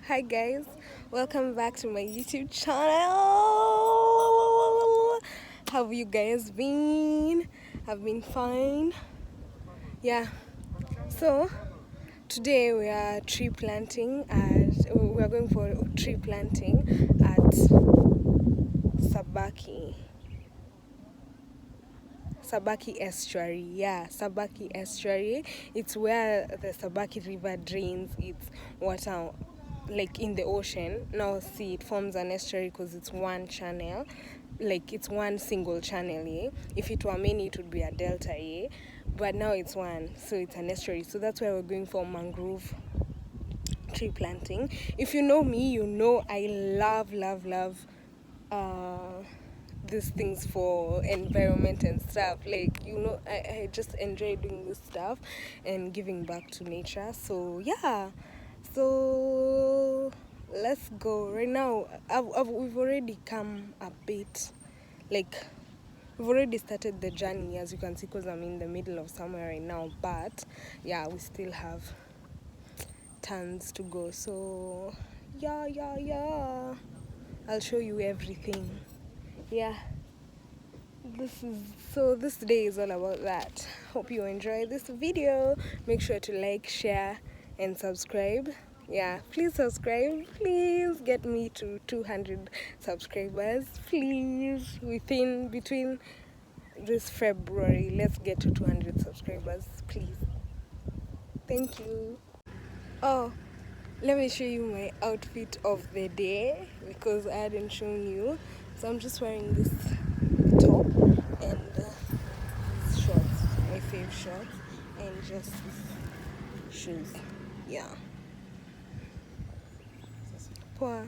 Hi guys, welcome back to my YouTube channel. How have you guys been? I've been fine. Yeah. So today we are going for tree planting at Sabaki. Sabaki Estuary, yeah, Sabaki Estuary. It's where the Sabaki River drains its water, like in the ocean. Now, see, it forms an estuary because it's one channel, like it's one single channel. Yeah, if it were many, it would be a delta. Yeah, but now it's one, so it's an estuary. So that's why we're going for mangrove tree planting. If you know me, you know I love these things for environment and stuff. Like, I just enjoy doing this stuff and giving back to nature. So yeah, so let's go. Right now we've already come a bit, like we've already started the journey, as you can see, because I'm in the middle of somewhere right now. But yeah, we still have tons to go. So yeah, I'll show you everything. Yeah, this day is all about that. Hope you enjoy this video. Make sure to like, share and subscribe. Yeah, please subscribe. Please get me to 200 subscribers, please. Between this February, let's get to 200 subscribers, please. Thank you. Oh, let me show you my outfit of the day because I hadn't shown you. So I'm just wearing this top and these shorts, my fave shorts, and just shoes. Yeah. Poor.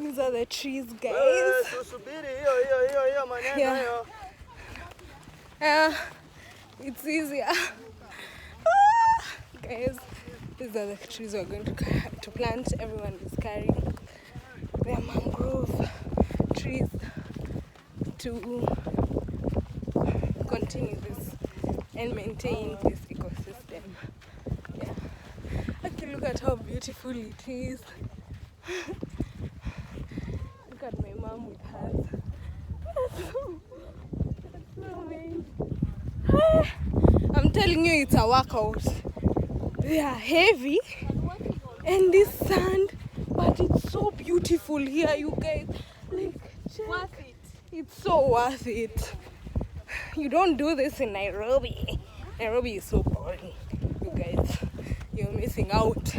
These are the trees, guys. Yeah. It's easier. Guys, these are the trees we're going to plant. Everyone is carrying their mangrove trees to continue this and maintain this ecosystem. Yeah. Actually, look at how beautiful it is. Look at my mom with hers. That's so amazing. I'm telling you, it's a workout. They are heavy and this sand, but it's so beautiful here, you guys. Like, worth it. It's so worth it. You don't do this in Nairobi. Nairobi is so boring, you guys. You're missing out.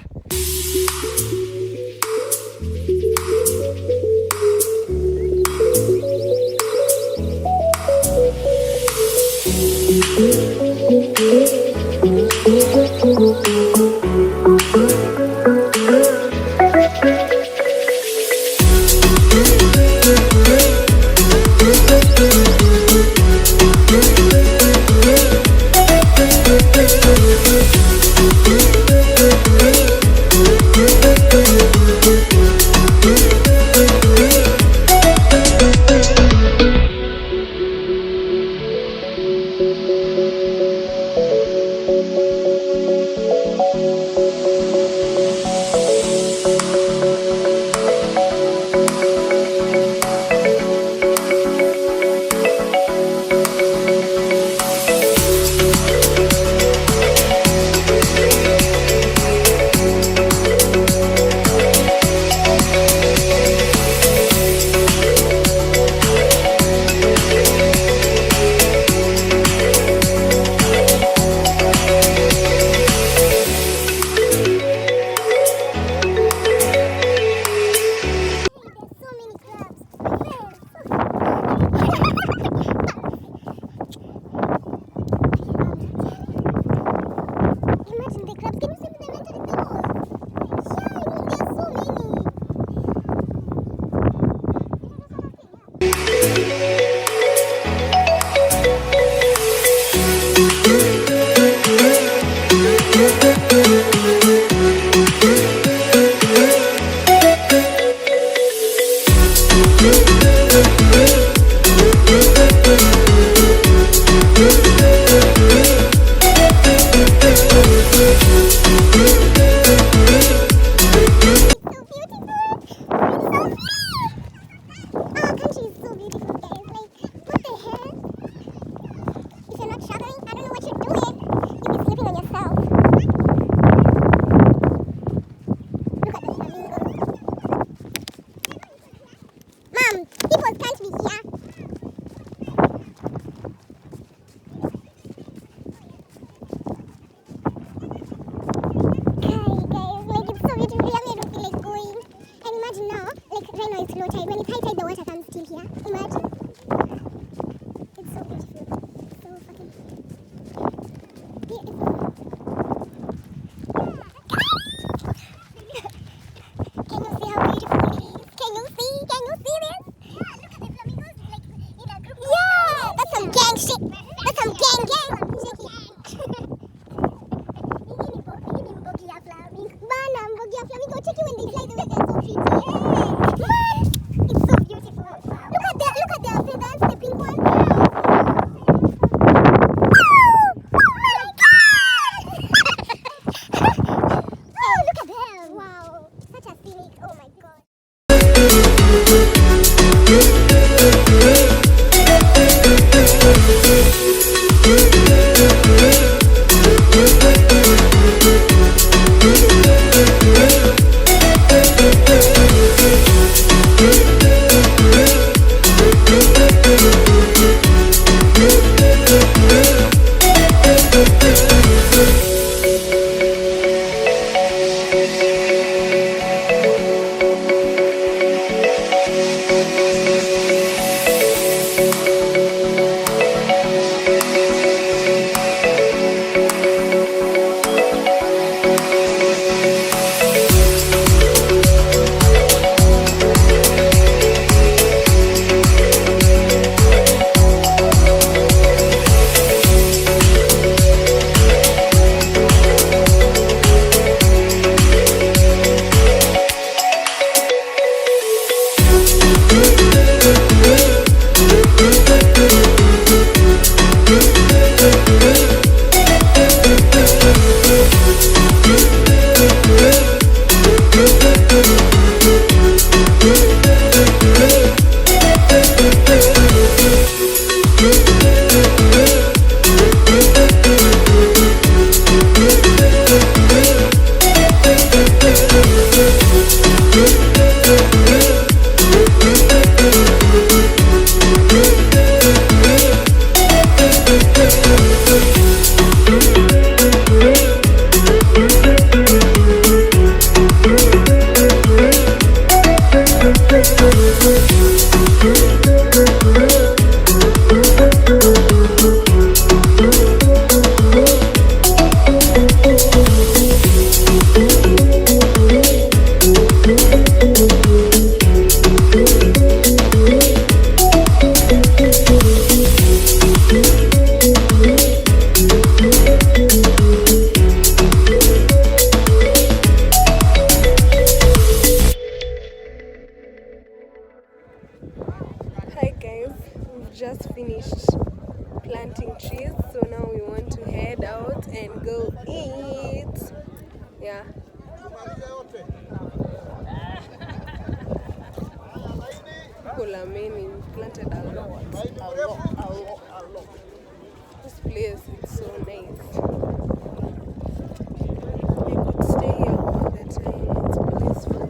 guys, we've just finished planting trees, so now we want to head out and go eat. Yeah. People are many. We've planted a lot. This place is so nice. I could stay here all the time. It's peaceful.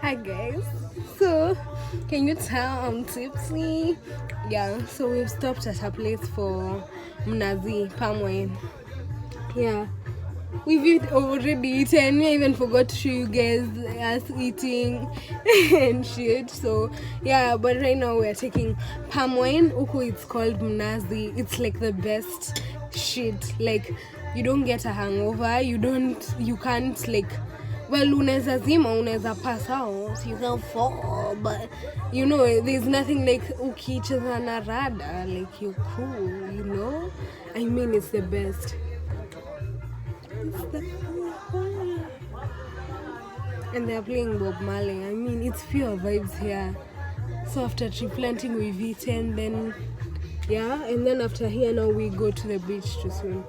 Hi guys, so can you tell I'm tipsy? Yeah, so we've stopped at a place for mnazi, palm wine. Yeah, we've already eaten. I even forgot to show you guys us eating and shit. So yeah, but right now we're taking palm wine. Uku, it's called mnazi. It's like the best shit. Like you don't get a hangover. You can't like. Well, unaweza zima, unaweza pass out, you can fall, but you know, there's nothing like ukicheza na rada, like you're cool, you know? I mean, it's the best. And they're playing Bob Marley. I mean, it's pure vibes here. So after tree planting, we've eaten, then, yeah, and then after here, now we go to the beach to swim.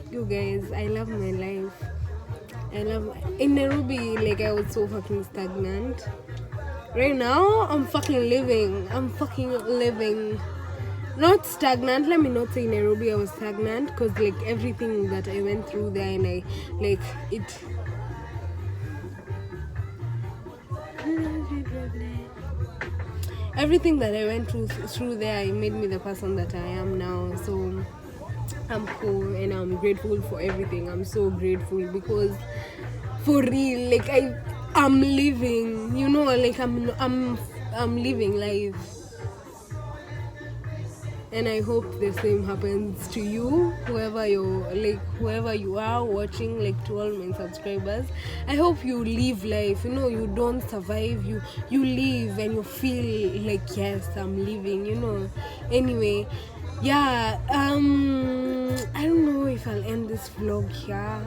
You guys, I love my life. In Nairobi, like I was so fucking stagnant. Right now, I'm fucking living. Not stagnant. Let me not say in Nairobi I was stagnant, because like everything that I went through there, and I like it. Everything that I went through there, it made me the person that I am now. So I'm cool and I'm grateful for everything. I'm so grateful because for real, like I'm living, you know, like I'm living life. And I hope the same happens to you, whoever you are watching, like to all my subscribers. I hope you live life, you know, you don't survive, you live and you feel like, yes, I'm living, you know. Anyway, yeah, I don't know if I'll end this vlog here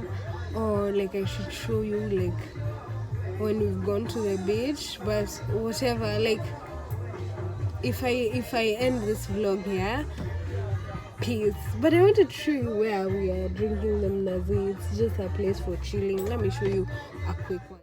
or like I should show you like when we've gone to the beach, but whatever, like if I end this vlog here, peace. But I want to show you where we are drinking the mnazi. It's just a place for chilling. Let me show you a quick one.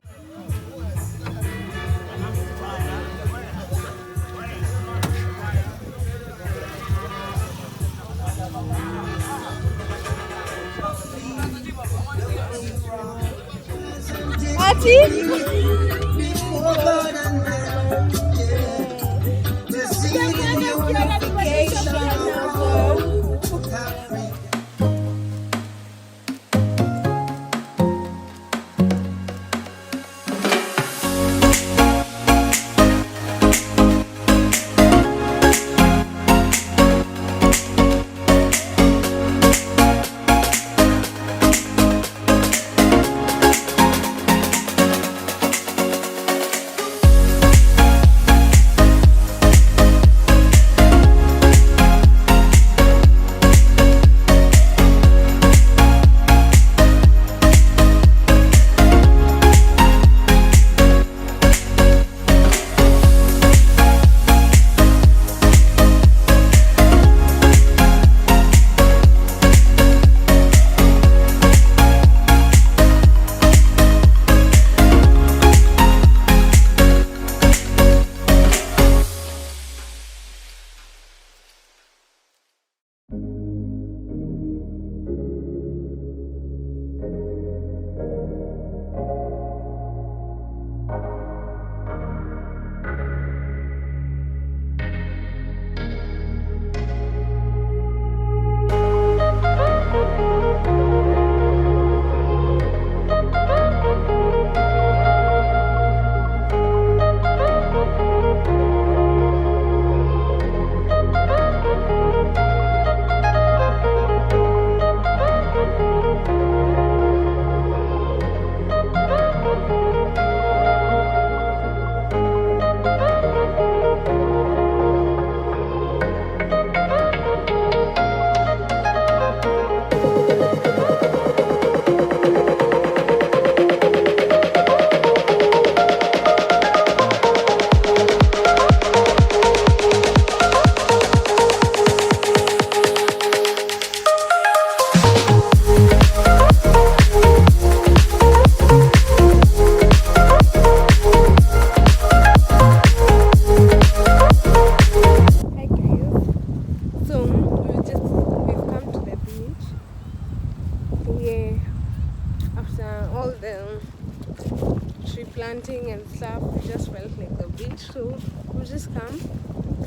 we just felt like the beach, so we just come.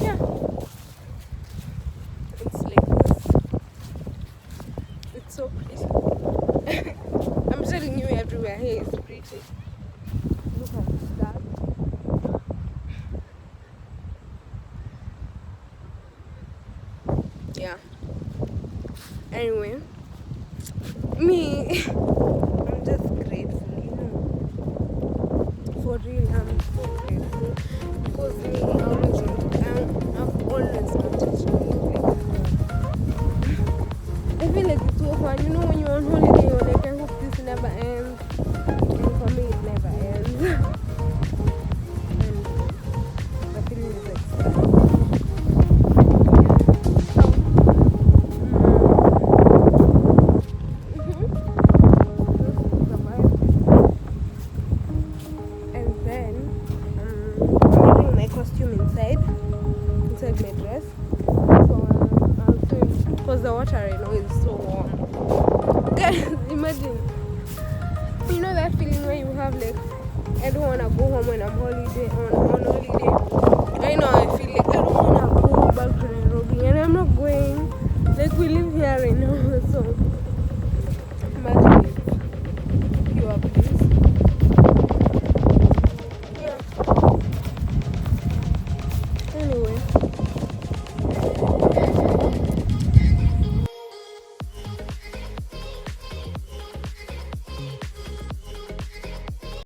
Yeah, it's like this. It's so pretty. I'm telling you, everywhere here is pretty. Look at that. Yeah. Anyway, me, I'm just grateful, you know. For real, I'm so grateful. Because me, I've always wanted to live like that. I feel like it's so fun. You know, when you're on holiday, you're like, I hope this never ends. And for me, it never ends. And the feeling is exciting. Inside my dress, so I'll swim because the water I know is so warm. Guys, imagine, you know that feeling where you have like, I don't want to go home when I'm holiday, I want